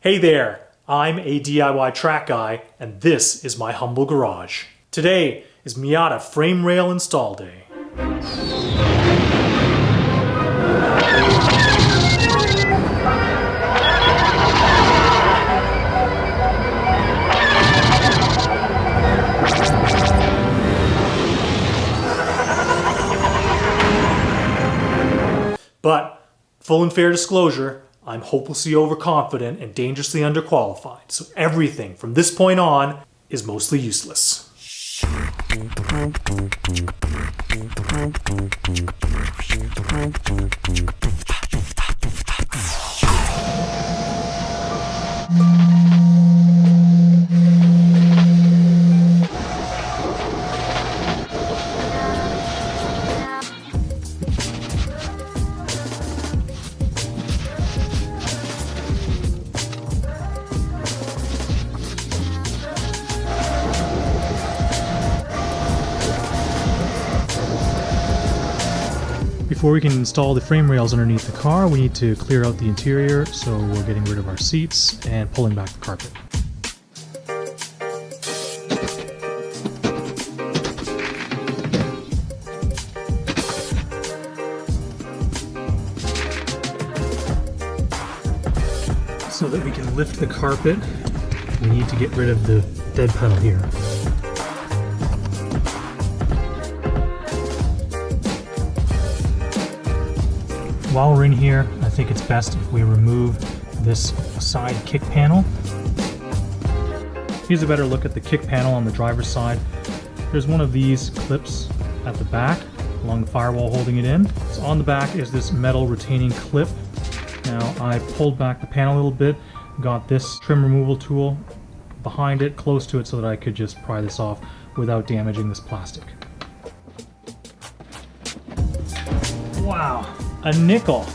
Hey there, I'm a DIY track guy, and this is my humble garage. Today is Miata frame rail install day. But, full and fair disclosure, I'm hopelessly overconfident and dangerously underqualified, so everything from this point on is mostly useless. Before we can install the frame rails underneath the car, we need to clear out the interior, so we're getting rid of our seats and pulling back the carpet. So that we can lift the carpet, we need to get rid of the dead pedal here. While we're in here, I think it's best if we remove this side kick panel. Here's a better look at the kick panel on the driver's side. There's one of these clips at the back along the firewall holding it in. So on the back is this metal retaining clip. Now I pulled back the panel a little bit, got this trim removal tool behind it, close to it, so that I could just pry this off without damaging this plastic. Wow. A nickel.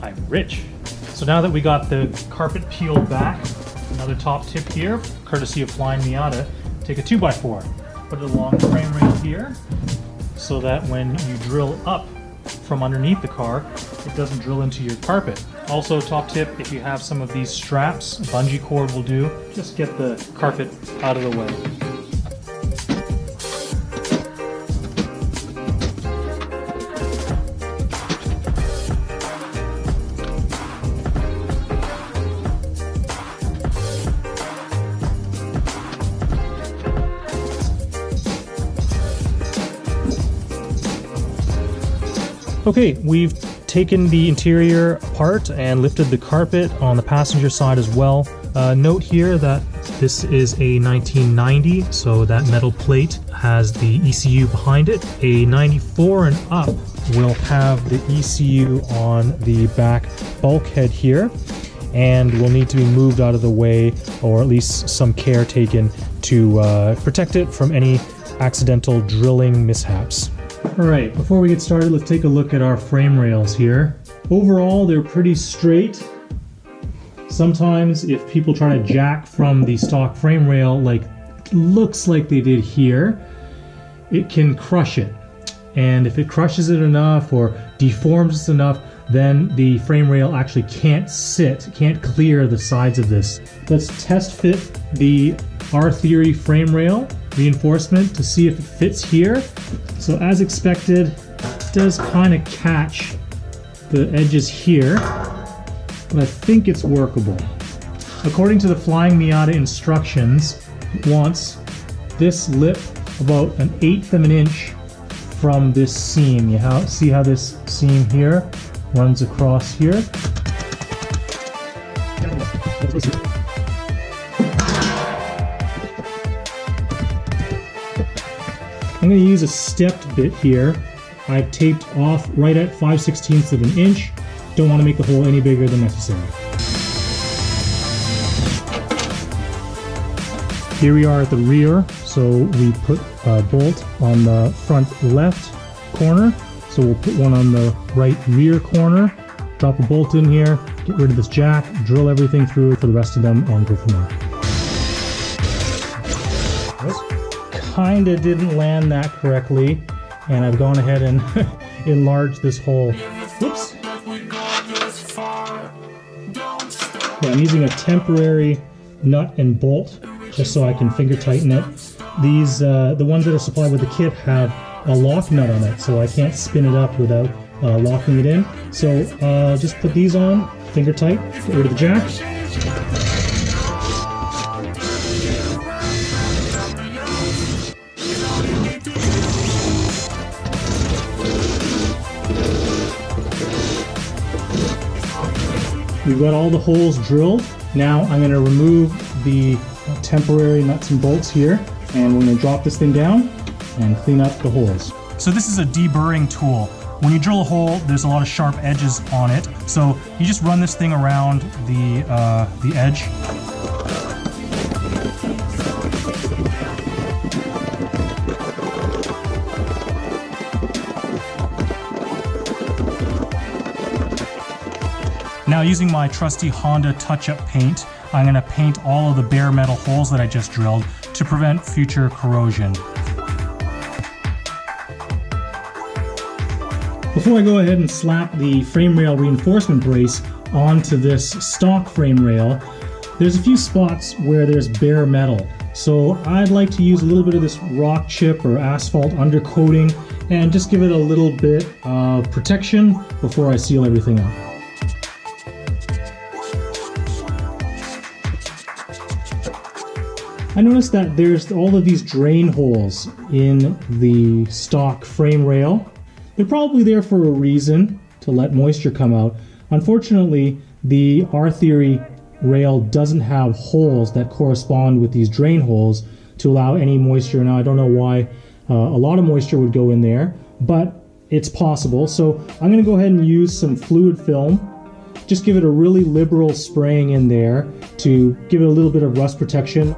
I'm rich. So now that we got the carpet peeled back, another top tip here, courtesy of Flyin Miata, take a 2x4, put it along the frame rail here, so that when you drill up from underneath the car, it doesn't drill into your carpet. Also, top tip, if you have some of these straps, a bungee cord will do, just get the carpet out of the way. Okay, we've taken the interior apart and lifted the carpet on the passenger side as well. Note here that this is a 1990, so that metal plate has the ECU behind it. A 94 and up will have the ECU on the back bulkhead here, and will need to be moved out of the way, or at least some care taken to protect it from any accidental drilling mishaps. Alright, before we get started, let's take a look at our frame rails here. Overall, they're pretty straight. Sometimes if people try to jack from the stock frame rail, like looks like they did here, it can crush it. And if it crushes it enough or deforms it enough, then the frame rail actually can't clear the sides of this. Let's test fit the R Theory frame rail reinforcement to see if it fits here. So as expected, it does kind of catch the edges here, but I think it's workable. According to the Flyin Miata instructions, it wants this lip about 1/8 of an inch from this seam. You see how this seam here runs across here? I'm going to use a stepped bit here. I've taped off right at 5/16 of an inch. Don't want to make the hole any bigger than necessary. Here we are at the rear, so we put a bolt on the front left corner. So we'll put one on the right rear corner, drop a bolt in here, get rid of this jack, drill everything through for the rest of them, and go from there. Kinda didn't land that correctly, and I've gone ahead and enlarged this hole. Whoops. Yeah, I'm using a temporary nut and bolt just so I can finger tighten it. These, the ones that are supplied with the kit have a lock nut on it, so I can't spin it up without locking it in. So just put these on, finger tight, get rid of the jack. We've got all the holes drilled. Now I'm going to remove the temporary nuts and bolts here, and we're going to drop this thing down and clean up the holes. So this is a deburring tool. When you drill a hole, there's a lot of sharp edges on it. So you just run this thing around the edge. Now, using my trusty Honda touch-up paint, I'm going to paint all of the bare metal holes that I just drilled to prevent future corrosion. Before I go ahead and slap the frame rail reinforcement brace onto this stock frame rail, there's a few spots where there's bare metal. So I'd like to use a little bit of this rock chip or asphalt undercoating and just give it a little bit of protection before I seal everything up. I noticed that there's all of these drain holes in the stock frame rail. They're probably there for a reason, to let moisture come out. Unfortunately, the R Theory rail doesn't have holes that correspond with these drain holes to allow any moisture. Now, I don't know why a lot of moisture would go in there, but it's possible. So I'm going to go ahead and use some fluid film. Just give it a really liberal spraying in there to give it a little bit of rust protection.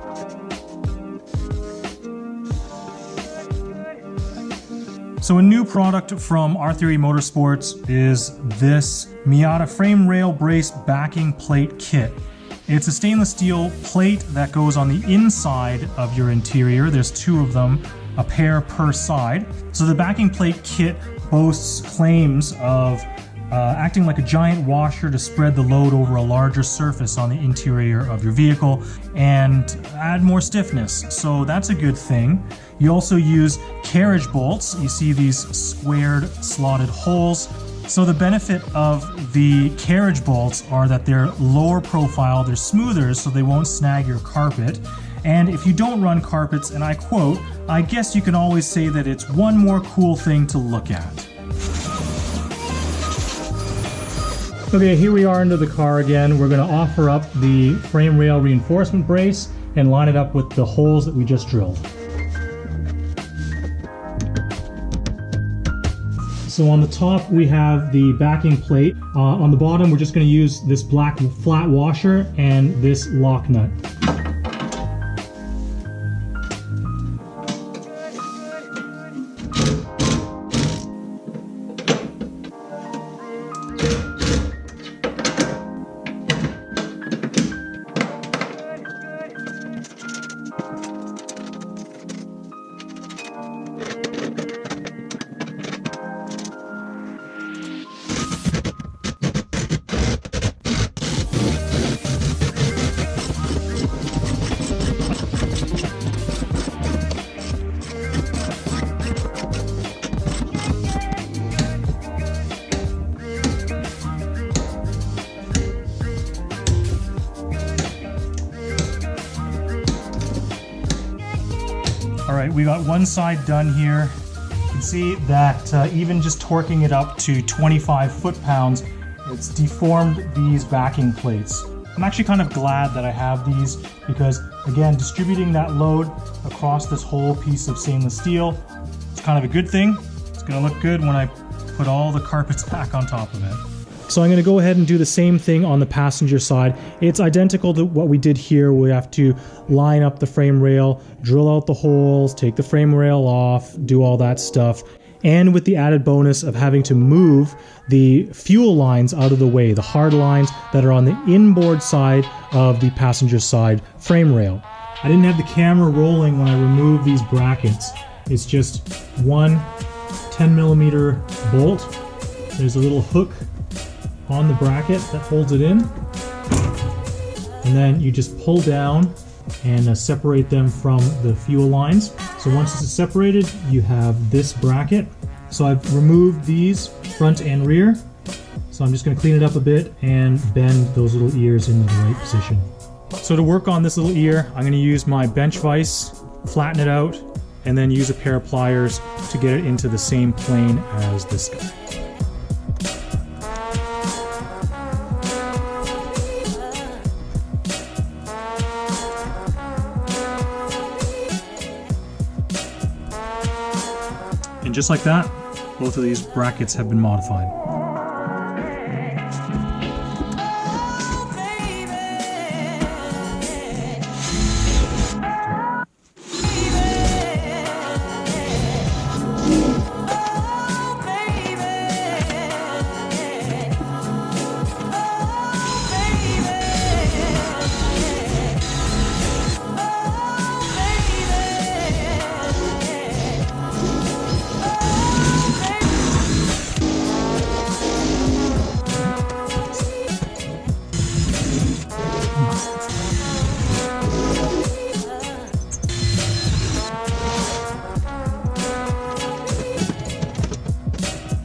So a new product from R Theory Motorsports is this Miata frame rail brace backing plate kit. It's a stainless steel plate that goes on the inside of your interior. There's two of them, a pair per side. So the backing plate kit boasts claims of acting like a giant washer to spread the load over a larger surface on the interior of your vehicle and add more stiffness. So that's a good thing. You also use carriage bolts. You see these squared slotted holes. So the benefit of the carriage bolts are that they're lower profile, they're smoother so they won't snag your carpet. And if you don't run carpets, and I quote, I guess you can always say that it's one more cool thing to look at. Okay, here we are into the car again. We're going to offer up the frame rail reinforcement brace and line it up with the holes that we just drilled. So on the top we have the backing plate. On the bottom we're just going to use this black flat washer and this lock nut. All right, we got one side done here. You can see that even just torquing it up to 25 foot-pounds, it's deformed these backing plates. I'm actually kind of glad that I have these because, again, distributing that load across this whole piece of stainless steel, it's kind of a good thing. It's gonna look good when I put all the carpets back on top of it. So I'm going to go ahead and do the same thing on the passenger side. It's identical to what we did here. We have to line up the frame rail, drill out the holes, take the frame rail off, do all that stuff. And with the added bonus of having to move the fuel lines out of the way, the hard lines that are on the inboard side of the passenger side frame rail. I didn't have the camera rolling when I removed these brackets. It's just one 10mm bolt. There's a little hook on the bracket that holds it in. and then you just pull down and separate them from the fuel lines. So once this is separated, you have this bracket. So I've removed these front and rear. So I'm just going to clean it up a bit and bend those little ears in the right position. So to work on this little ear, I'm going to use my bench vise, flatten it out, and then use a pair of pliers to get it into the same plane as this guy. And just like that, both of these brackets have been modified.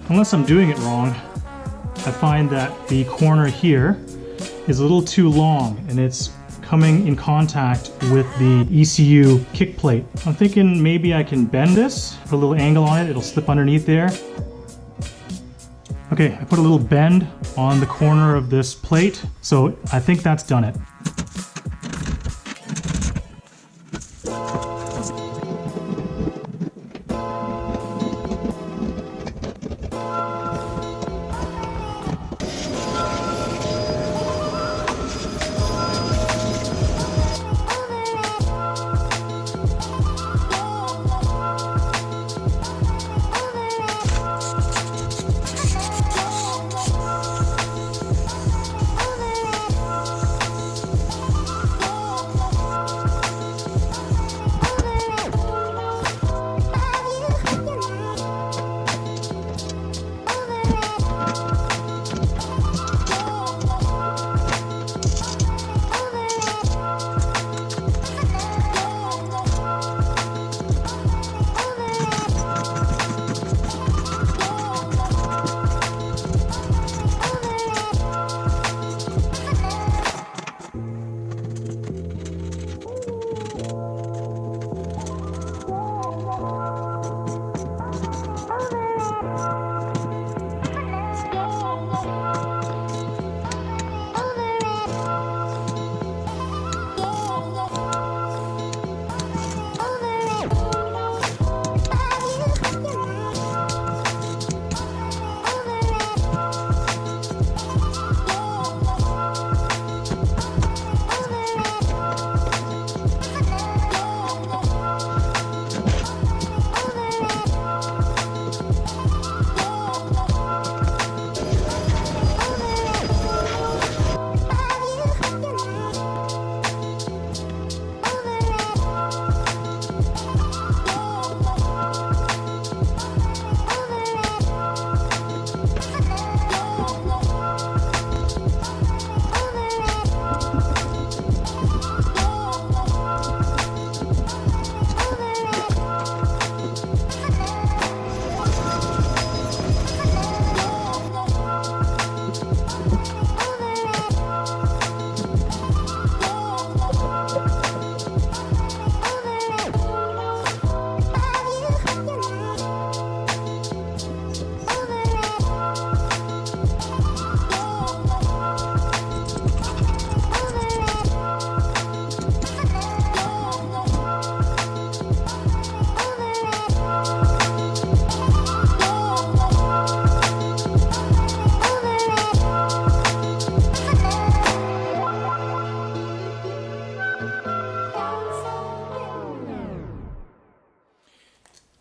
Unless I'm doing it wrong, I find that the corner here is a little too long and it's coming in contact with the ECU kick plate. I'm thinking maybe I can bend this, put a little angle on it, it'll slip underneath there. Okay, I put a little bend on the corner of this plate, so I think that's done it.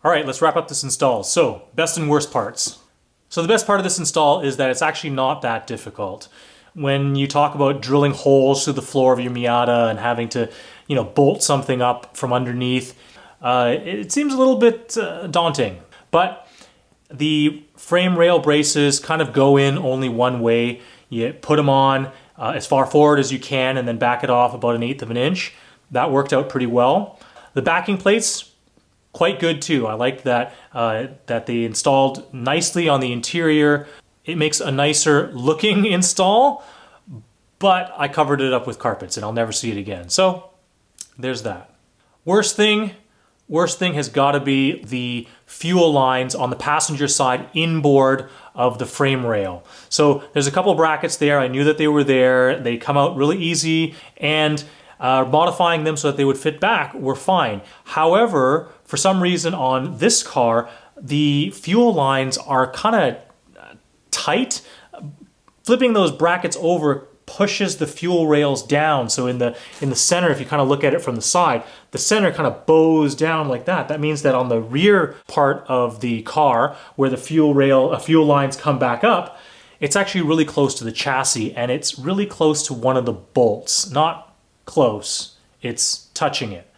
All right, let's wrap up this install. So, best and worst parts. So the best part of this install is that it's actually not that difficult. When you talk about drilling holes through the floor of your Miata and having to, bolt something up from underneath, it seems a little bit daunting. But the frame rail braces kind of go in only one way. You put them on, as far forward as you can and then back it off about 1/8 of an inch. That worked out pretty well. The backing plates, quite good too. I liked that, that they installed nicely on the interior. It makes a nicer looking install, but I covered it up with carpets and I'll never see it again. So there's that. Worst thing has got to be the fuel lines on the passenger side inboard of the frame rail. So there's a couple brackets there. I knew that they were there. They come out really easy, and modifying them so that they would fit back were fine. However, for some reason on this car, the fuel lines are kind of tight. Flipping those brackets over pushes the fuel rails down. So in the center, if you kind of look at it from the side, the center kind of bows down like that. That means that on the rear part of the car, where the fuel lines come back up, it's actually really close to the chassis, and it's really close to one of the bolts. Not close, it's touching it.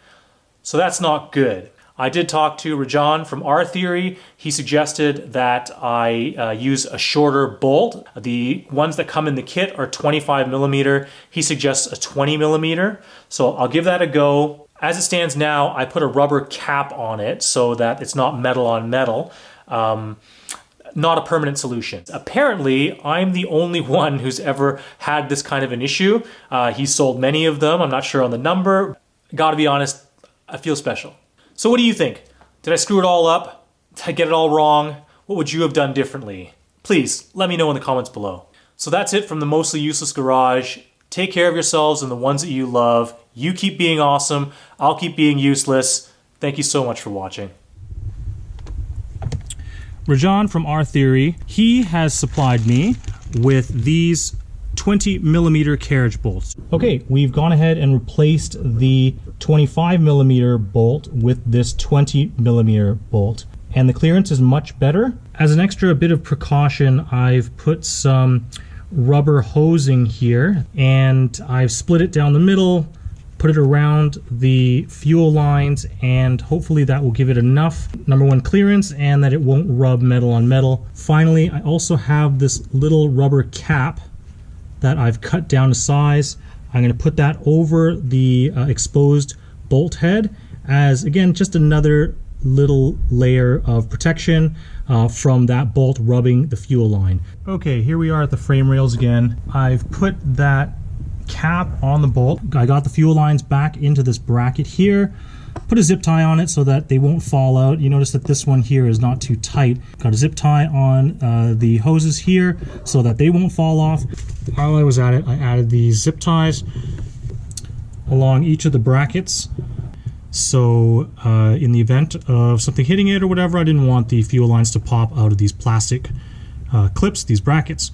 So that's not good. I did talk to Rajan from R Theory. He suggested that I use a shorter bolt. The ones that come in the kit are 25 millimeter. He suggests a 20 millimeter. So I'll give that a go. As it stands now, I put a rubber cap on it so that it's not metal on metal. Not a permanent solution. Apparently, I'm the only one who's ever had this kind of an issue. He's sold many of them. I'm not sure on the number. Gotta be honest, I feel special. So what do you think? Did I screw it all up? Did I get it all wrong? What would you have done differently? Please, let me know in the comments below. So that's it from the Mostly Useless Garage. Take care of yourselves and the ones that you love. You keep being awesome. I'll keep being useless. Thank you so much for watching. Rajan from R Theory, he has supplied me with these 20 millimeter carriage bolts. Okay, we've gone ahead and replaced the 25 millimeter bolt with this 20 millimeter bolt, and the clearance is much better. As an extra bit of precaution, I've put some rubber hosing here, and I've split it down the middle, put it around the fuel lines, and hopefully that will give it enough, number one, clearance, and that it won't rub metal on metal. Finally, I also have this little rubber cap that I've cut down to size. I'm going to put that over the exposed bolt head as, again, just another little layer of protection from that bolt rubbing the fuel line. Okay, here we are at the frame rails again. I've put that cap on the bolt. I got the fuel lines back into this bracket here. Put a zip tie on it so that they won't fall out. You notice that this one here is not too tight. Got a zip tie on the hoses here so that they won't fall off. While I was at it, I added these zip ties along each of the brackets. So in the event of something hitting it or whatever, I didn't want the fuel lines to pop out of these plastic clips, these brackets.